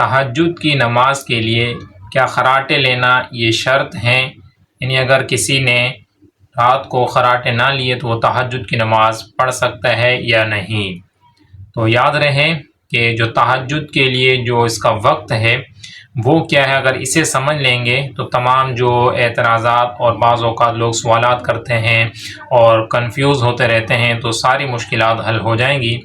تہجد کی نماز کے لیے کیا خراٹے لینا یہ شرط ہیں؟ یعنی اگر کسی نے رات کو خراٹے نہ لیے تو وہ تہجد کی نماز پڑھ سکتا ہے یا نہیں؟ تو یاد رہے کہ جو تہجد کے لیے جو اس کا وقت ہے وہ کیا ہے، اگر اسے سمجھ لیں گے تو تمام جو اعتراضات اور بعض اوقات لوگ سوالات کرتے ہیں اور کنفیوز ہوتے رہتے ہیں تو ساری مشکلات حل ہو جائیں گی۔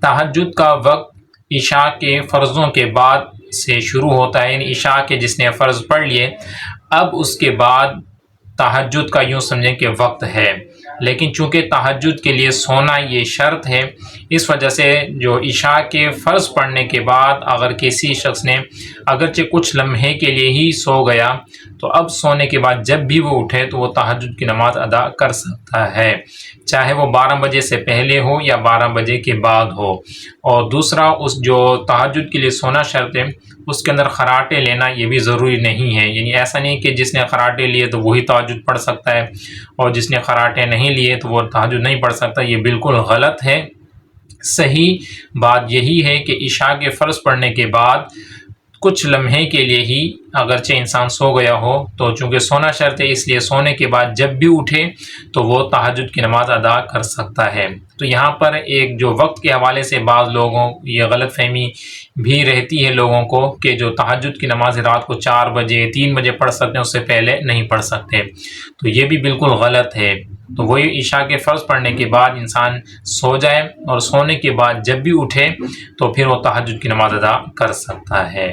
تہجد کا وقت عشاء کے فرضوں کے بعد سے شروع ہوتا ہے، یعنی عشاء کے جس نے فرض پڑھ لیے اب اس کے بعد تہجد کا یوں سمجھیں کہ وقت ہے، لیکن چونکہ تہجد کے لیے سونا یہ شرط ہے، اس وجہ سے جو عشاء کے فرض پڑھنے کے بعد اگر کسی شخص نے اگرچہ کچھ لمحے کے لیے ہی سو گیا تو اب سونے کے بعد جب بھی وہ اٹھے تو وہ تہجد کی نماز ادا کر سکتا ہے، چاہے وہ 12 بجے سے پہلے ہو یا 12 بجے کے بعد ہو۔ اور دوسرا، اس جو تہجد کے لیے سونا شرط ہے اس کے اندر خراٹے لینا یہ بھی ضروری نہیں ہے، یعنی ایسا نہیں کہ جس نے خراٹے لیے تو وہی تہجد پڑھ سکتا ہے اور جس نے خراٹے نہیں لیے تو وہ تہجد نہیں پڑھ سکتا، یہ بالکل غلط ہے۔ صحیح بات یہی ہے کہ عشاء کے فرض پڑھنے کے بعد کچھ لمحے کے لیے ہی اگرچہ انسان سو گیا ہو تو چونکہ سونا شرط ہے اس لیے سونے کے بعد جب بھی اٹھے تو وہ تہجد کی نماز ادا کر سکتا ہے۔ تو یہاں پر ایک جو وقت کے حوالے سے بعض لوگوں یہ غلط فہمی بھی رہتی ہے لوگوں کو کہ جو تہجد کی نماز رات کو 4 بجے 3 بجے پڑھ سکتے ہیں، اس سے پہلے نہیں پڑھ سکتے، تو یہ بھی بالکل غلط ہے۔ تو وہی عشاء کے فرض پڑھنے کے بعد انسان سو جائے اور سونے کے بعد جب بھی اٹھے تو پھر وہ تہجد کی نماز ادا کر سکتا ہے۔